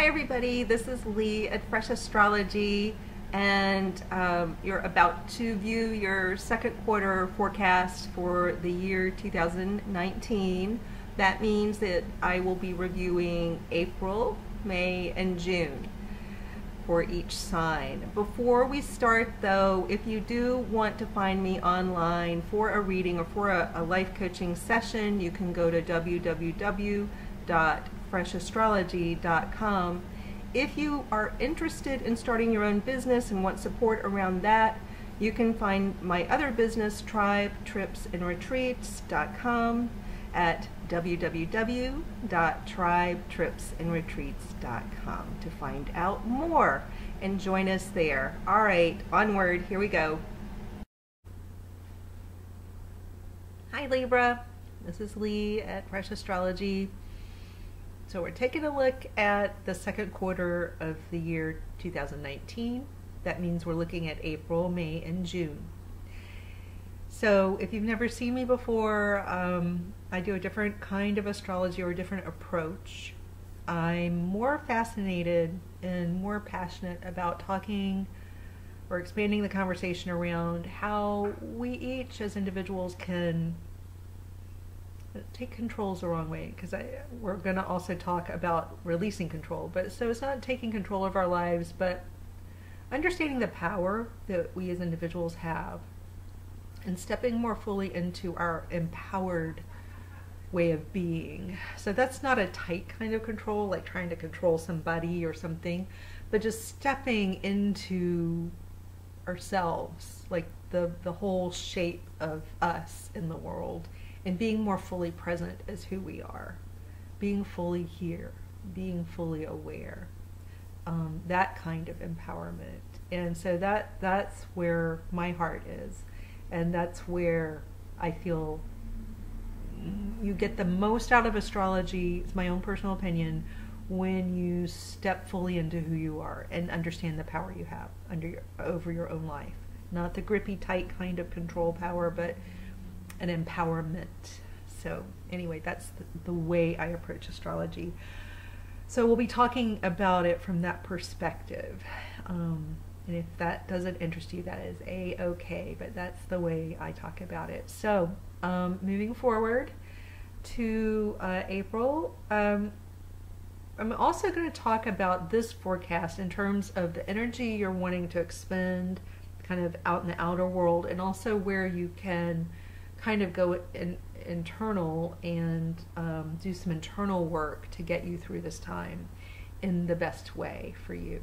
Hi everybody, this is Lee at Fresh Astrology, and you're about to view your second quarter forecast for the year 2019. That means that I will be reviewing April, May, and June for each sign. Before we start though, if you do want to find me online for a reading or for a life coaching session, you can go to www.freshastrology.com. If you are interested in starting your own business and want support around that, you can find my other business, tribetripsandretreats.com, at www.tribetripsandretreats.com to find out more and join us there. All right, onward, here we go. Hi Libra, this is Lee at Fresh Astrology. So we're taking a look at the second quarter of the year 2019. That means we're looking at April, May, and June. So if you've never seen me before, I do a different kind of astrology or a different approach. I'm more fascinated and more passionate about talking or expanding the conversation around how we each as individuals can take control's the wrong way, because we're going to also talk about releasing control. But so it's not taking control of our lives, but understanding the power that we as individuals have and stepping more fully into our empowered way of being. So that's not a tight kind of control, like trying to control somebody or something, but just stepping into ourselves, like the whole shape of us in the world, and being more fully present as who we are, being fully here, being fully aware, that kind of empowerment. And so that's where my heart is. And that's where I feel you get the most out of astrology, it's my own personal opinion, when you step fully into who you are and understand the power you have over your own life. Not the grippy, tight kind of control power, but an empowerment. So anyway, that's the way I approach astrology. So we'll be talking about it from that perspective. And if that doesn't interest you, that is a-okay, but that's the way I talk about it. So moving forward to April, I'm also going to talk about this forecast in terms of the energy you're wanting to expend kind of out in the outer world, and also where you can kind of go internal and do some internal work to get you through this time in the best way for you.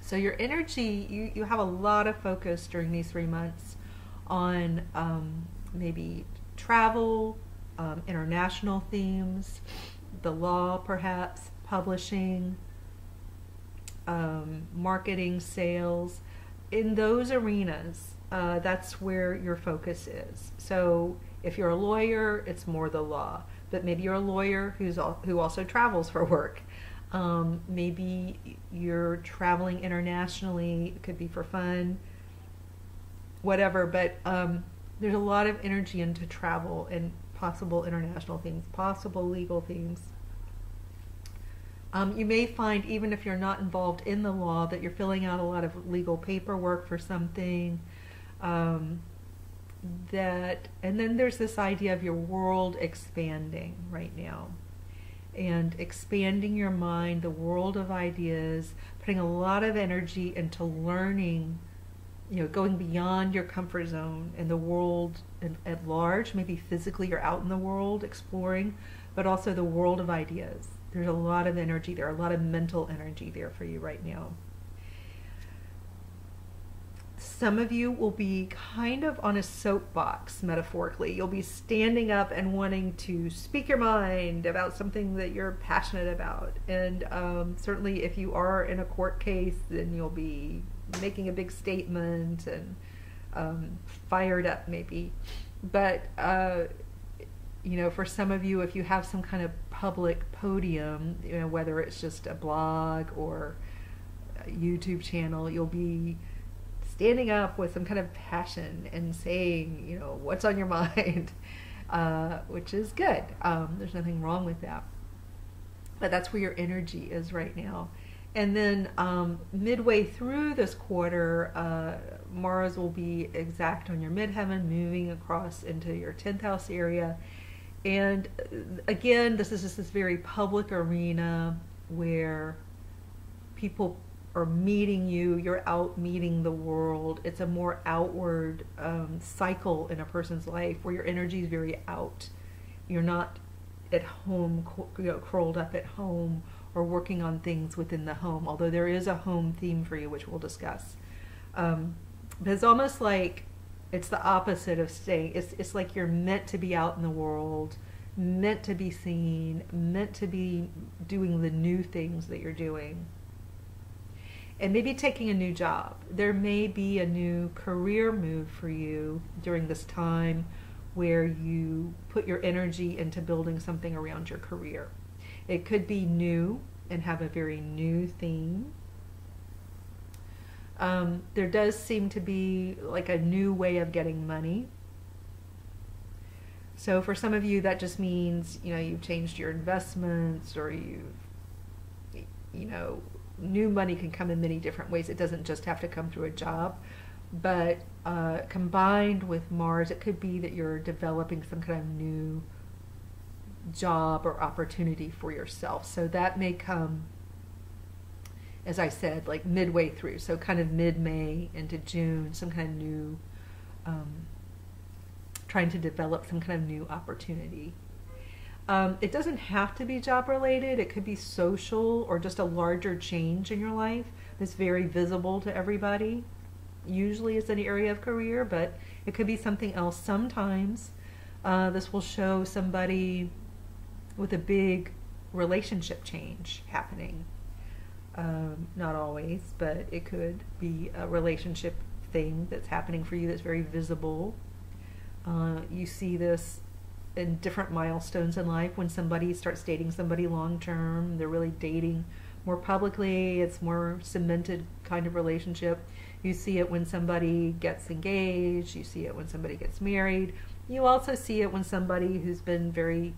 So your energy, you have a lot of focus during these 3 months on maybe travel, international themes, the law perhaps, publishing, marketing, sales. In those arenas, that's where your focus is. So if you're a lawyer, it's more the law. But maybe you're a lawyer who also travels for work. Maybe you're traveling internationally, it could be for fun, whatever, but there's a lot of energy into travel and possible international things, possible legal things. You may find, even if you're not involved in the law, that you're filling out a lot of legal paperwork for something. And then there's this idea of your world expanding right now. And expanding your mind, the world of ideas, putting a lot of energy into learning, going beyond your comfort zone and the world at large. Maybe physically you're out in the world exploring, but also the world of ideas. There's a lot of energy there, a lot of mental energy there for you right now. Some of you will be kind of on a soapbox, metaphorically. You'll be standing up and wanting to speak your mind about something that you're passionate about. And certainly if you are in a court case, then you'll be making a big statement and fired up maybe. But, for some of you, if you have some kind of public podium, whether it's just a blog or a YouTube channel, you'll be standing up with some kind of passion and saying, what's on your mind, which is good. There's nothing wrong with that. but that's where your energy is right now. And then midway through this quarter, Mars will be exact on your midheaven, moving across into your 10th house area. And again, this is just this very public arena where people are meeting you. You're out meeting the world. It's a more outward cycle in a person's life where your energy is very out. You're not at home, curled up at home, or working on things within the home, although there is a home theme for you, which we'll discuss. But it's almost like it's the opposite of staying. It's like you're meant to be out in the world, meant to be seen, meant to be doing the new things that you're doing. And maybe taking a new job. There may be a new career move for you during this time where you put your energy into building something around your career. It could be new and have a very new theme. There does seem to be like a new way of getting money. So for some of you, that just means, you've changed your investments, or new money can come in many different ways. It doesn't just have to come through a job. But combined with Mars, it could be that you're developing some kind of new job or opportunity for yourself. So that may come, as I said, like midway through. So kind of mid-May into June, some kind of new, trying to develop some kind of new opportunity. It doesn't have to be job related. It could be social or just a larger change in your life that's very visible to everybody. Usually it's an area of career, but it could be something else. Sometimes this will show somebody with a big relationship change happening. Not always, but it could be a relationship thing that's happening for you that's very visible. You see this in different milestones in life. When somebody starts dating somebody long term, they're really dating more publicly, it's more cemented kind of relationship. You see it when somebody gets engaged, you see it when somebody gets married. You also see it when somebody who's been very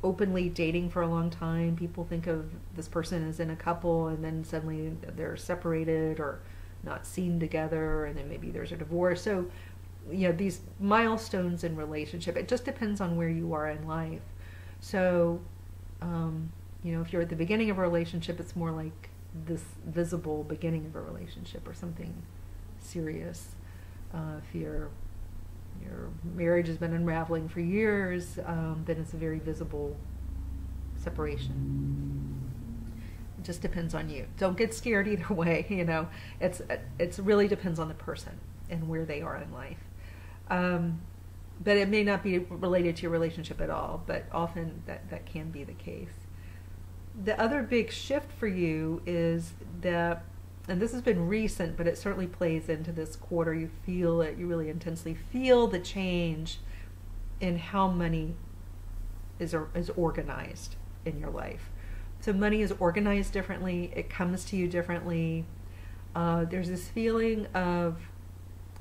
openly dating for a long time, people think of this person as in a couple, and then suddenly they're separated or not seen together, and then maybe there's a divorce. So these milestones in relationship, it just depends on where you are in life. So if you're at the beginning of a relationship, it's more like this visible beginning of a relationship or something serious. If your marriage has been unraveling for years, then it's a very visible separation. It just depends on you. Don't get scared either way. It's really depends on the person and where they are in life. But it may not be related to your relationship at all, but often that can be the case. The other big shift for you is that, and this has been recent, but it certainly plays into this quarter, you feel it, you really intensely feel the change in how money is organized in your life. So money is organized differently, it comes to you differently. There's this feeling of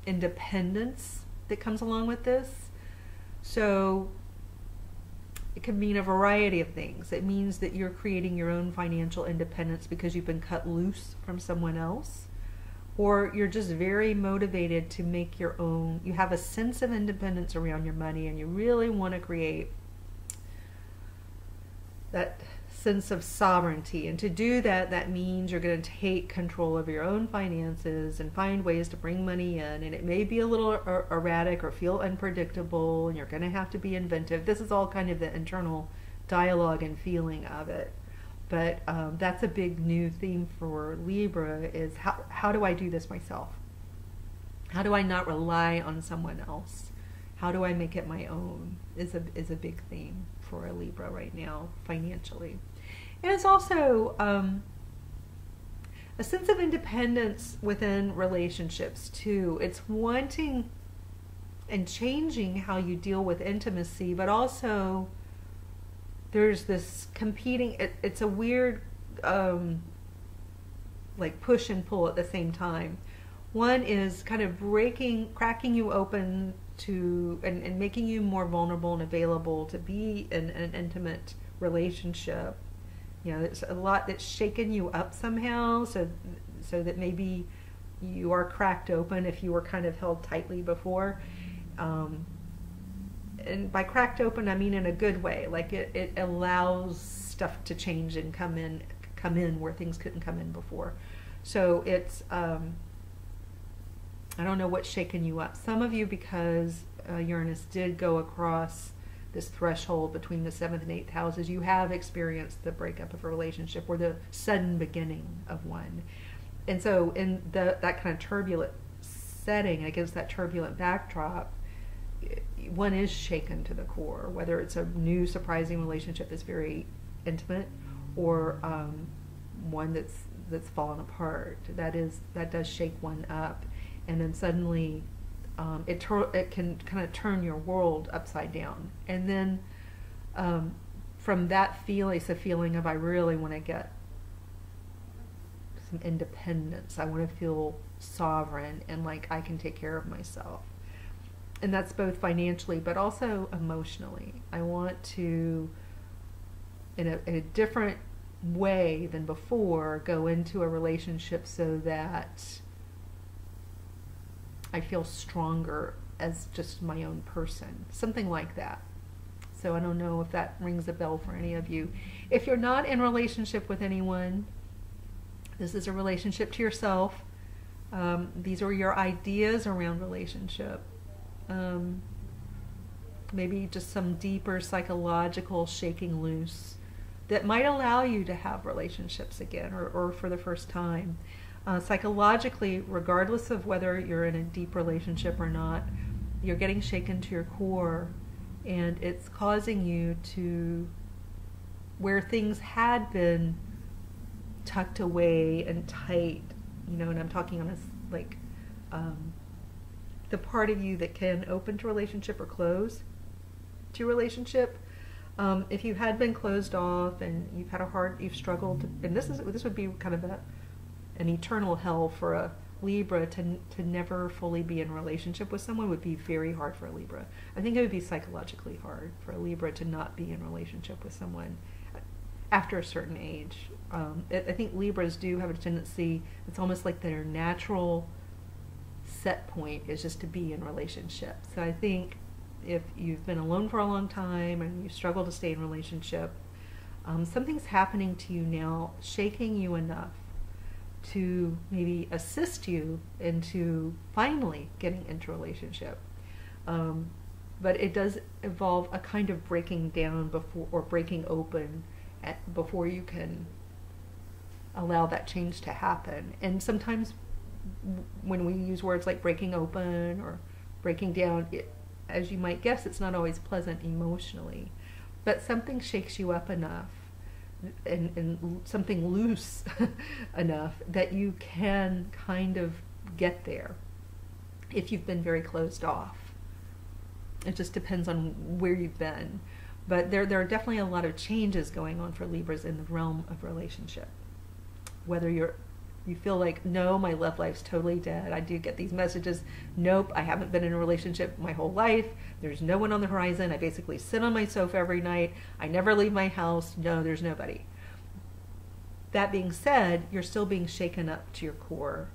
independence that comes along with this. So it can mean a variety of things. It means that you're creating your own financial independence because you've been cut loose from someone else, or you're just very motivated to make your own. You have a sense of independence around your money, and you really want to create that sense of sovereignty. And to do that, that means you're going to take control of your own finances and find ways to bring money in. And it may be a little erratic or feel unpredictable, and you're going to have to be inventive. This is all kind of the internal dialogue and feeling of it. But that's a big new theme for Libra, is how do I do this myself? How do I not rely on someone else? How do I make it my own is a big theme for a Libra right now, financially. And it's also a sense of independence within relationships too. It's wanting and changing how you deal with intimacy, but also there's this competing, it's a weird like push and pull at the same time. One is kind of cracking you open to, and making you more vulnerable and available to be in an intimate relationship. You know, there's a lot that's shaken you up somehow, so that maybe you are cracked open if you were kind of held tightly before. And by cracked open, I mean in a good way. Like it allows stuff to change and come in where things couldn't come in before. So it's I don't know what's shaken you up. Some of you, because Uranus did go across this threshold between the 7th and 8th houses, you have experienced the breakup of a relationship or the sudden beginning of one. And so in that kind of turbulent setting, against that turbulent backdrop, one is shaken to the core, whether it's a new surprising relationship that's very intimate, or one that's fallen apart. That does shake one up, and then suddenly it can kind of turn your world upside down. And then from that feeling, it's a feeling of, I really want to get some independence. I want to feel sovereign and like I can take care of myself. And that's both financially but also emotionally. I want to, in a different way than before, go into a relationship so that I feel stronger as just my own person. Something like that. So I don't know if that rings a bell for any of you. If you're not in a relationship with anyone, this is a relationship to yourself. These are your ideas around relationship. Maybe just some deeper psychological shaking loose that might allow you to have relationships again, or for the first time. Psychologically, regardless of whether you're in a deep relationship or not, you're getting shaken to your core, and it's causing you to, where things had been tucked away and tight, you know, and I'm talking on a, like, the part of you that can open to relationship or close to relationship. If you had been closed off and you've struggled, and this would be kind of an eternal hell for a Libra to never fully be in a relationship with someone. Would be very hard for a Libra. I think it would be psychologically hard for a Libra to not be in a relationship with someone after a certain age. I think Libras do have a tendency, it's almost like their natural set point is just to be in relationships. So I think if you've been alone for a long time and you struggle to stay in relationship, something's happening to you now, shaking you enough to maybe assist you into finally getting into a relationship. But it does involve a kind of breaking down before, or breaking open before you can allow that change to happen. And sometimes when we use words like breaking open or breaking down, as you might guess, it's not always pleasant emotionally, but something shakes you up enough and something loose enough that you can kind of get there if you've been very closed off. It just depends on where you've been. But there are definitely a lot of changes going on for Libras in the realm of relationship. Whether you feel like, no, my love life's totally dead. I do get these messages, nope, I haven't been in a relationship my whole life. There's no one on the horizon. I basically sit on my sofa every night. I never leave my house. No, there's nobody. That being said, you're still being shaken up to your core,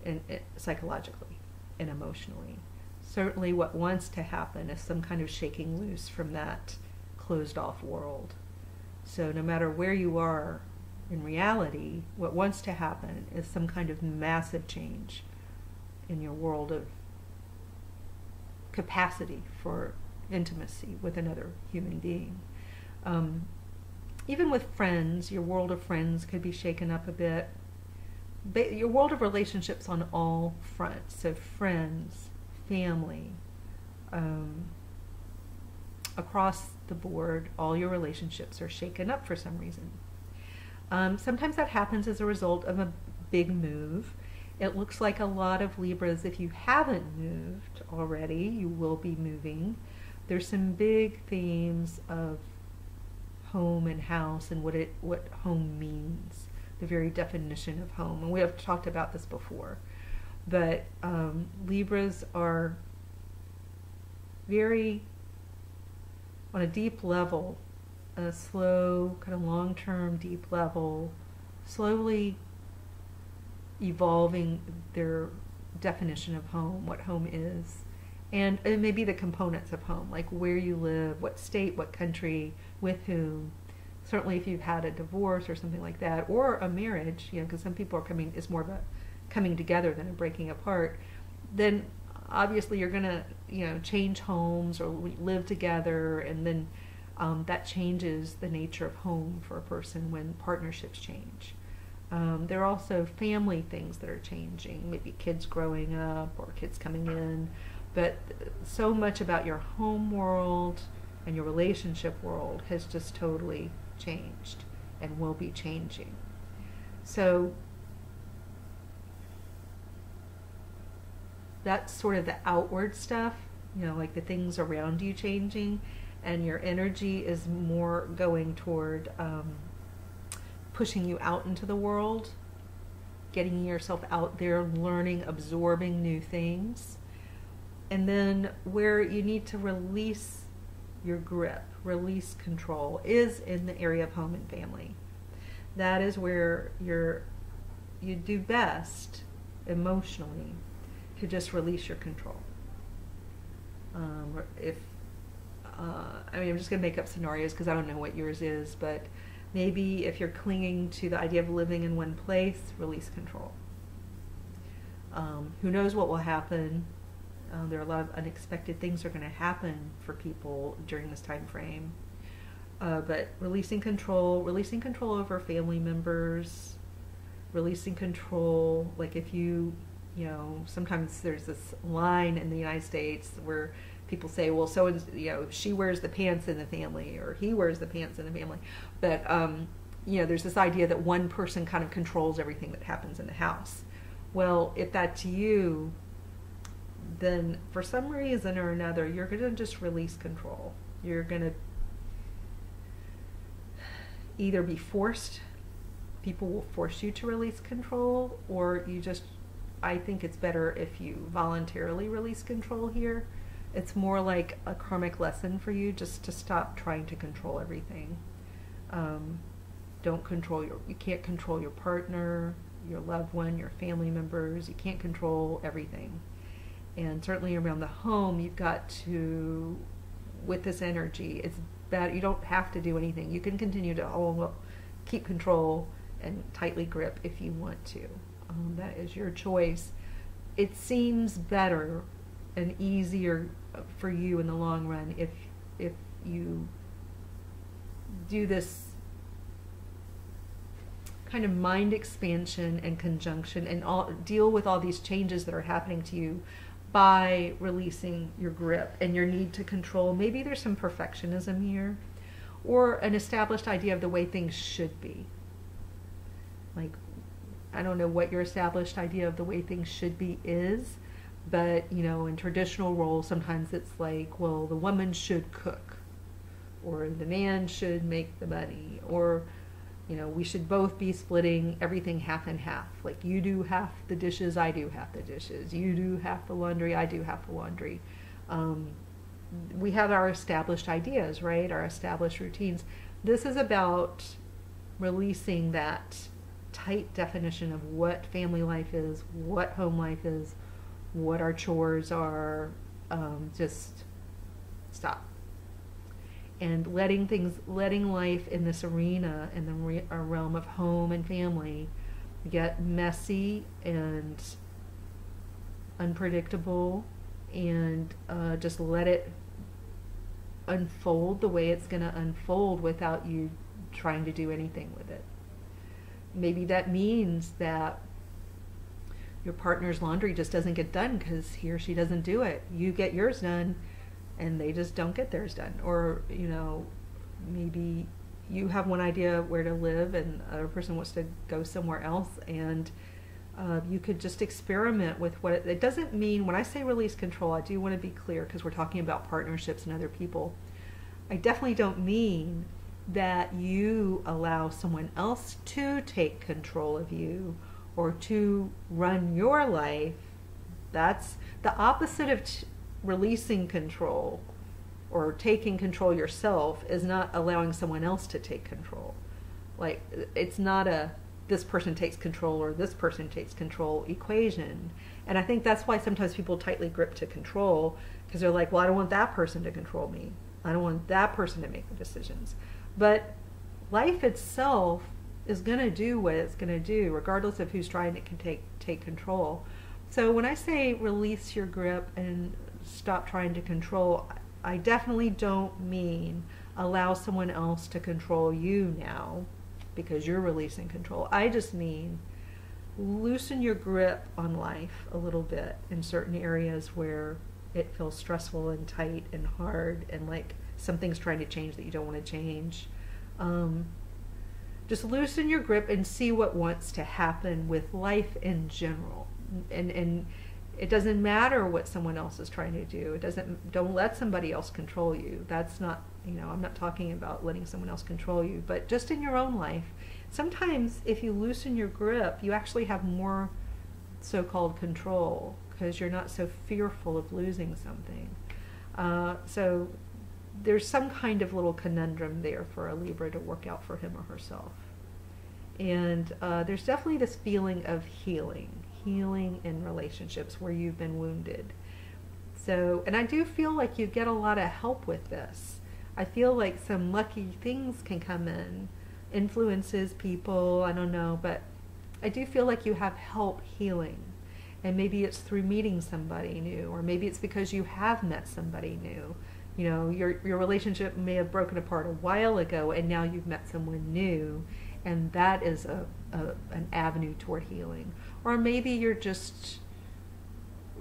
and psychologically and emotionally. Certainly what wants to happen is some kind of shaking loose from that closed off world. So no matter where you are in reality, what wants to happen is some kind of massive change in your world of capacity for intimacy with another human being. Even with friends, your world of friends could be shaken up a bit. But your world of relationships on all fronts, so friends, family, across the board, all your relationships are shaken up for some reason. Sometimes that happens as a result of a big move. It looks like a lot of Libras, if you haven't moved already, you will be moving. There's some big themes of home and house and what home means, the very definition of home. And we have talked about this before. But Libras are very, on a deep level, a slow, kind of long-term, deep level, slowly evolving their definition of home, what home is, and maybe the components of home, like where you live, what state, what country, with whom. Certainly if you've had a divorce or something like that, or a marriage, because some people are coming, it's more of a coming together than a breaking apart, then obviously you're going to, change homes or live together, and then that changes the nature of home for a person when partnerships change. There are also family things that are changing, maybe kids growing up or kids coming in, but so much about your home world and your relationship world has just totally changed and will be changing. So that's sort of the outward stuff, like the things around you changing, and your energy is more going toward pushing you out into the world, getting yourself out there, learning, absorbing new things. And then where you need to release your grip, release control, is in the area of home and family. That is where you do best emotionally to just release your control. I'm just going to make up scenarios because I don't know what yours is, but maybe if you're clinging to the idea of living in one place, release control. Who knows what will happen? There are a lot of unexpected things that are going to happen for people during this time frame. But releasing control over family members, releasing control, like if sometimes there's this line in the United States where people say, well, she wears the pants in the family, or he wears the pants in the family. But, there's this idea that one person kind of controls everything that happens in the house. Well, if that's you, then for some reason or another, you're going to just release control. You're going to either be forced, people will force you to release control, or I think it's better if you voluntarily release control here. It's more like a karmic lesson for you just to stop trying to control everything. You can't control your partner, your loved one, your family members. You can't control everything. And certainly around the home, you've got to, with this energy, it's bad. You don't have to do anything. You can continue to keep control and tightly grip if you want to. That is your choice. It seems better and easier for you in the long run if you do this kind of mind expansion and conjunction and deal with all these changes that are happening to you by releasing your grip and your need to control. Maybe there's some perfectionism here, or an established idea of the way things should be. Like, I don't know what your established idea of the way things should be is, but in traditional roles, sometimes it's like, well, the woman should cook, or the man should make the money, or we should both be splitting everything half and half. Like, you do half the dishes, I do half the dishes. You do half the laundry, I do half the laundry. We have our established ideas, right? Our established routines. This is about releasing that tight definition of what family life is, what home life is, what our chores are. Just stop. And letting life in this arena, in the realm of home and family, get messy and unpredictable, and just let it unfold the way it's going to unfold without you trying to do anything with it. Maybe that means that your partner's laundry just doesn't get done because he or she doesn't do it. You get yours done, and they just don't get theirs done. Or, maybe you have one idea where to live and the other person wants to go somewhere else, and you could just experiment with what it doesn't mean. When I say release control, I do want to be clear, because we're talking about partnerships and other people. I definitely don't mean that you allow someone else to take control of you or to run your life. That's the opposite of releasing control. or taking control yourself is not allowing someone else to take control. Like, it's not a this person takes control or this person takes control equation. And I think that's why sometimes people tightly grip to control, because they're like, well, I don't want that person to control me. I don't want that person to make the decisions. But life itself is going to do what it's going to do, regardless of who's trying to take control. So when I say release your grip and stop trying to control, I definitely don't mean allow someone else to control you now because you're releasing control. I just mean loosen your grip on life a little bit in certain areas where it feels stressful and tight and hard and like something's trying to change that you don't want to change. Just loosen your grip and see what wants to happen with life in general. And it doesn't matter what someone else is trying to do. Don't let somebody else control you. That's not, I'm not talking about letting someone else control you, but just in your own life. Sometimes if you loosen your grip, you actually have more so-called control because you're not so fearful of losing something. So there's some kind of little conundrum there for a Libra to work out for him or herself. And there's definitely this feeling of healing in relationships where you've been wounded. So, and I do feel like you get a lot of help with this. I feel like some lucky things can come in, influences, people, I don't know, but I do feel like you have help healing. And maybe it's through meeting somebody new, or maybe it's because you have met somebody new. Your relationship may have broken apart a while ago and now you've met someone new, and that is an avenue toward healing. Or maybe you're just,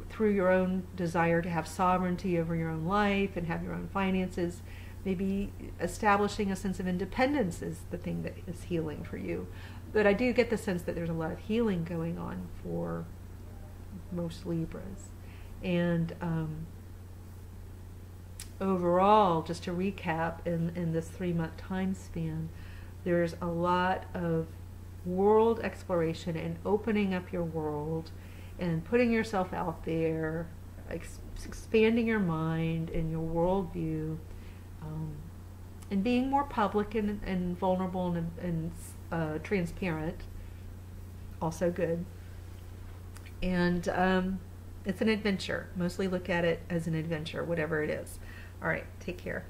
through your own desire to have sovereignty over your own life and have your own finances, maybe establishing a sense of independence is the thing that is healing for you. But I do get the sense that there's a lot of healing going on for most Libras. And overall, just to recap, in this 3-month time span, there's a lot of world exploration and opening up your world and putting yourself out there, expanding your mind and your worldview, and being more public and vulnerable and transparent. Also good. And it's an adventure. Mostly look at it as an adventure, whatever it is. All right, take care.